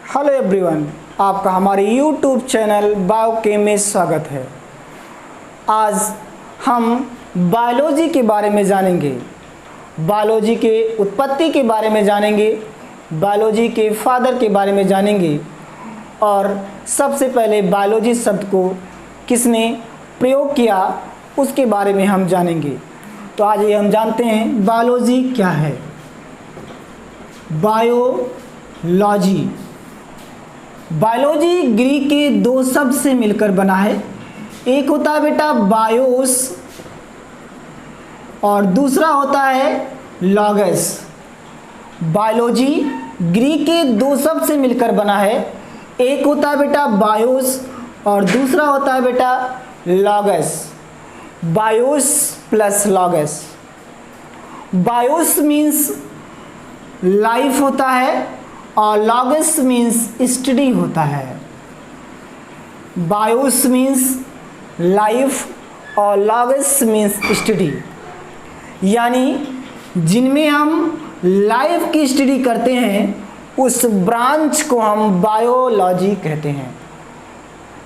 Hello everyone, आपका हमारे YouTube channel biochem में स्वागत है। आज हम बायोलॉजी के बारे में जानेंगे, बायोलॉजी के उत्पत्ति के बारे में जानेंगे, बायोलॉजी के फादर के बारे में जानेंगे और सबसे पहले बायोलॉजी शब्द को किसने प्रयोग किया उसके बारे में हम जानेंगे। तो आज ये हम जानते हैं बायोलॉजी क्या है। बायोलॉजी बायोलॉजी ग्रीक के दो शब्द से मिलकर बना है। एक होता है बेटा बायोस और दूसरा होता है लॉगस। बायोलॉजी ग्रीक के दो शब्द से मिलकर बना है। एक होता है बेटा बायोस और दूसरा होता है बेटा logos. BIOS plus logos. BIOS means life होता है और लॉगस मीन्स स्टडी होता है। बायोस मीन्स लाइफ और लॉगस मीन्स स्टडी, यानी जिनमें हम लाइफ की स्टडी करते हैं उस ब्रांच को हम बायोलॉजी कहते हैं।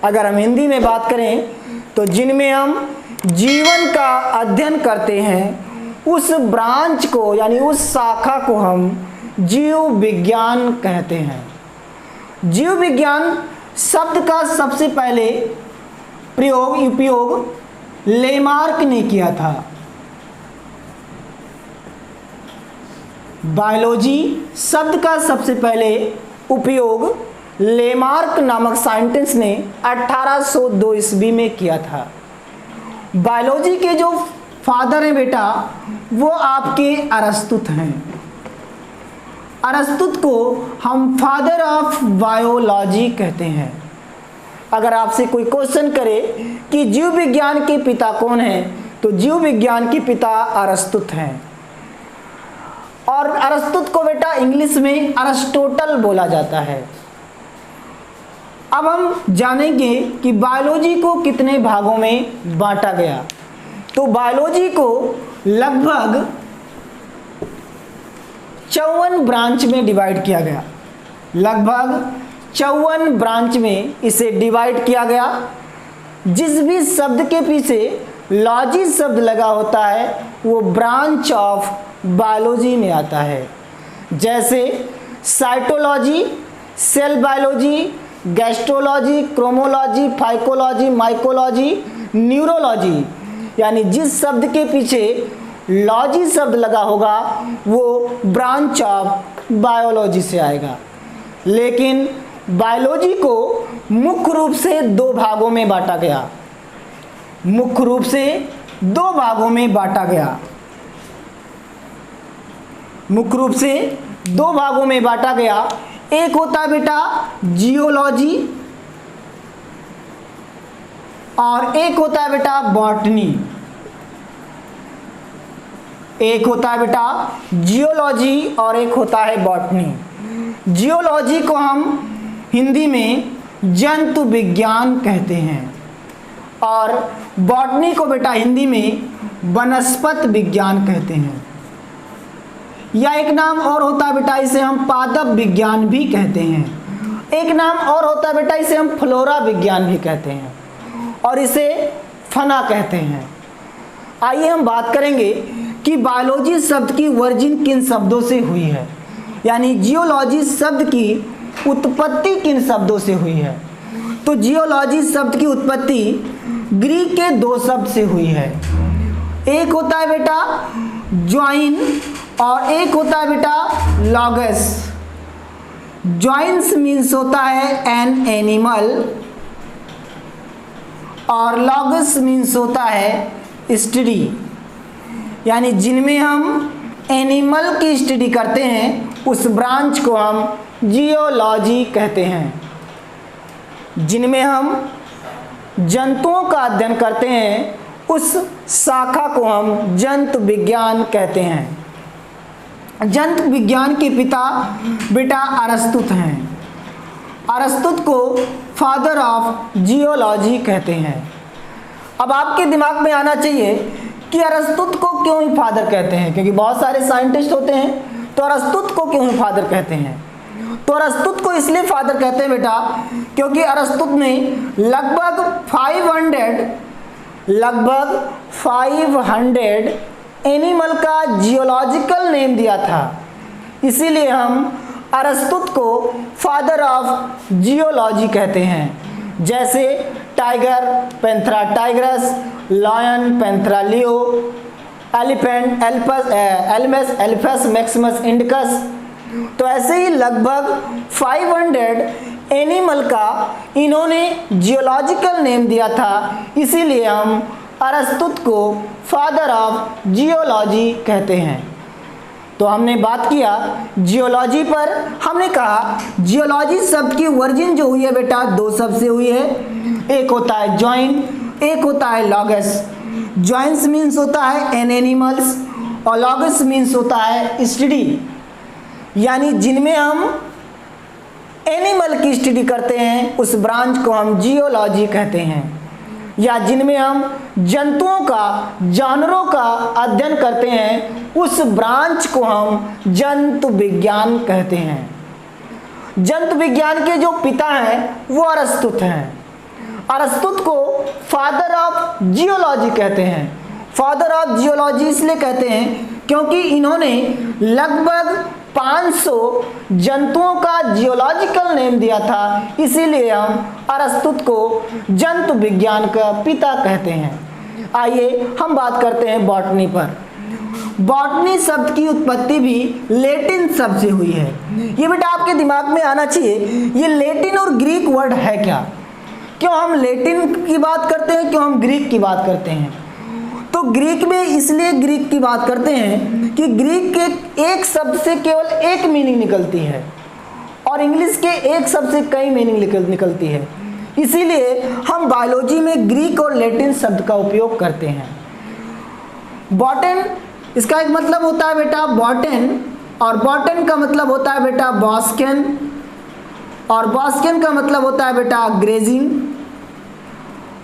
अगर हम हिंदी में बात करें तो जिनमें हम जीवन का अध्ययन करते हैं उस ब्रांच को यानी उस शाखा को हम जीव विज्ञान कहते हैं। जीव विज्ञान शब्द का सबसे पहले उपयोग लेमार्क ने किया था। बायोलॉजी शब्द का सबसे पहले उपयोग लेमार्क नामक साइंटिस्ट ने 1802 ईस्वी में किया था। बायोलॉजी के जो फादर हैं बेटा वो आपके अरस्तुत हैं। अरस्तुत को हम फादर ऑफ बायोलॉजी कहते हैं। अगर आपसे कोई क्वेश्चन करे कि जीव विज्ञान के पिता कौन हैं तो जीव विज्ञान के पिता अरस्तुत हैं। और अरस्तुत को बेटा इंग्लिश में अरिस्टोटल बोला जाता है। अब हम जानेंगे कि बायोलॉजी को कितने भागों में बांटा गया। तो बायोलॉजी को लगभग 54 ब्रांच में डिवाइड किया गया। लगभग 54 ब्रांच में इसे डिवाइड किया गया। जिस भी शब्द के पीछे लॉजी शब्द लगा होता है वो ब्रांच ऑफ बायोलॉजी में आता है। जैसे cytology, cell biology, gastrology, chromology, phycology, mycology, neurology, यानी जिस शब्द के पीछे लॉजी शब्द लगा होगा वो ब्रांच ऑफ बायोलॉजी से आएगा। लेकिन बायोलॉजी को मुख्य रूप से दो भागों में बांटा गया। मुख्य रूप से दो भागों में बांटा गया। मुख्य रूप से दो भागों में बांटा गया। एक होता है बेटा जियोलॉजी और एक होता है बेटा बॉटनी। एक होता है बेटा जियोलॉजी और एक होता है बॉटनी। जियोलॉजी को हम हिंदी में जंतु विज्ञान कहते हैं और बॉटनी को बेटा हिंदी में वनस्पति विज्ञान कहते हैं। या एक नाम और होता है बेटा इसे हम पादप विज्ञान भी कहते हैं। एक नाम और होता है बेटा इसे हम फ्लोरा विज्ञान भी कहते हैं और इसे फना कहते हैं। आइए हम बात करेंगे कि बायोलॉजी शब्द की वर्जिन किन शब्दों से हुई है, यानी जियोलॉजी शब्द की उत्पत्ति किन शब्दों से हुई है। तो जियोलॉजी शब्द की उत्पत्ति ग्रीक के दो शब्द से हुई है। एक होता है बेटा ज्वाइन और एक होता है बेटा लॉगस। ज्वाइंस मीन्स होता है एन एनिमल और लॉगस मीन्स होता है स्टडी, यानी जिनमें हम एनिमल की स्टडी करते हैं उस ब्रांच को हम जियोलॉजी कहते हैं। जिनमें हम जंतुओं का अध्ययन करते हैं उस शाखा को हम जंतु विज्ञान कहते हैं। जंतु विज्ञान के पिता बेटा अरस्तुत हैं। अरस्तुत को फादर ऑफ जियोलॉजी कहते हैं। अब आपके दिमाग में आना चाहिए कि अरस्तुत को क्यों ही फादर कहते हैं, क्योंकि बहुत सारे साइंटिस्ट होते हैं तो अरस्तुत को क्यों ही फादर कहते हैं। तो अरस्तुत को इसलिए फादर कहते हैं बेटा क्योंकि अरस्तुत ने लगभग 500 एनिमल का जियोलॉजिकल नेम दिया था। इसीलिए हम अरस्तुत को फादर ऑफ जियोलॉजी कहते हैं। जैसे tiger Panthera tigris, lion Panthera leo, elephant Elephas maximus indicus. तो ऐसे ही लगभग 500 एनिमल का इन्होंने जियोलॉजिकल नेम दिया था, इसीलिए हम अरस्तुत को फादर ऑफ जियोलॉजी कहते हैं। तो हमने बात किया जियोलॉजी पर। हमने कहा जियोलॉजी शब्द की ओरिजिन जो हुई है बेटा दो शब्द से हुई है। एक होता है जॉइन, एक होता है लॉगस। जॉइंस मीन्स होता है एन एनिमल्स और लॉगस मीन्स होता है स्टडी, यानी जिनमें हम एनिमल की स्टडी करते हैं उस ब्रांच को हम जियोलॉजी कहते हैं, या जिनमें हम जंतुओं का जानवरों का अध्ययन करते हैं उस ब्रांच को हम जंतु विज्ञान कहते हैं। जंतु विज्ञान के जो पिता हैं वो अरस्तुत हैं। अरस्तुत को फादर ऑफ जियोलॉजी कहते हैं। फादर ऑफ जियोलॉजी इसलिए कहते हैं क्योंकि इन्होंने लगभग 500 जंतुओं का जियोलॉजिकल नेम दिया था, इसीलिए हम अरस्तुत को जंतु विज्ञान का पिता कहते हैं। आइए हम बात करते हैं बॉटनी पर। बॉटनी शब्द की उत्पत्ति भी लैटिन शब्द से हुई है। ये बेटा आपके दिमाग में आना चाहिए, ये लैटिन और ग्रीक वर्ड है क्या? क्यों हम लैटिन की बात करते हैं, क्यों हम ग्रीक की बात करते हैं? तो ग्रीक में इसलिए ग्रीक की बात करते हैं कि ग्रीक के एक शब्द से केवल एक मीनिंग निकलती है और इंग्लिश के एक शब्द से कई मीनिंग निकलती है। इसीलिए हम बायोलॉजी में ग्रीक और लैटिन शब्द का उपयोग करते हैं। बॉटन, इसका एक मतलब होता है बेटा बॉटन, और बॉटन का मतलब होता है बेटा बॉस्कन, और बॉस्कन का मतलब होता है बेटा ग्रेजिंग,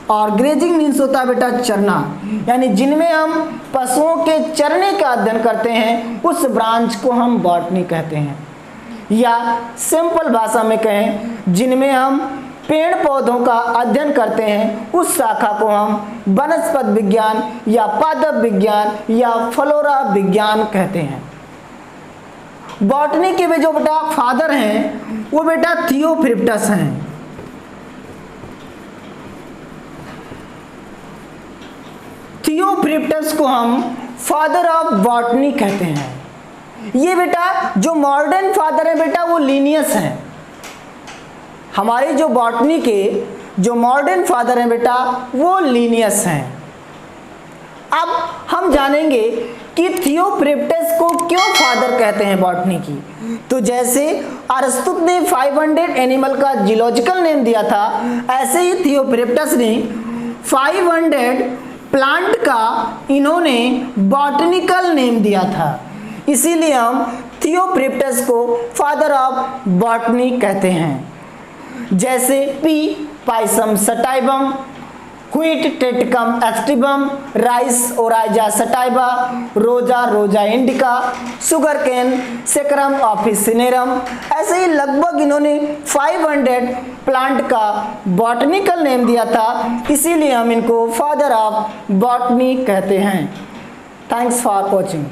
और ग्रेजिंग मीन्स होता है बेटा चरना, यानी जिनमें हम पशुओं के चरने का अध्ययन करते हैं उस ब्रांच को हम बॉटनी कहते हैं। या सिंपल भाषा में कहें, जिनमें हम पेड़ पौधों का अध्ययन करते हैं उस शाखा को हम वनस्पति विज्ञान या पादप विज्ञान या फ्लोरा विज्ञान कहते हैं। बॉटनी के जो बेटा फादर हैं वो बेटा थियोफ्रिप्टस हैं। थियोफ्रिप्टस को हम फादर ऑफ बॉटनी कहते हैं। ये बेटा जो मॉडर्न फादर है बेटा वो लिनियस हैं। हमारे जो बॉटनी के जो मॉडर्न फादर हैं बेटा वो लिनियस हैं। अब हम जानेंगे कि थियोफ्रिप्टस को क्यों फादर कहते हैं बॉटनी की। तो जैसे अरस्तुत ने 500 एनिमल का जियोलॉजिकल नेम दिया था, ऐसे ही थियोफ्रिप्टस ने 500 प्लांट का इन्होंने बॉटनिकल नेम दिया था, इसीलिए हम थियोफ्रिप्टस को फादर ऑफ बॉटनी कहते हैं। जैसे pea pisum sativum, wheat triticum aestivum, rice oryza sativa, rosa rosa indica, sugar cane saccharum officinarum. ऐसे ही लगभग इन्होंने 500 प्लांट का बॉटनिकल नेम दिया था, इसीलिए हम इनको फादर ऑफ बॉटनी कहते हैं। Thanks for watching.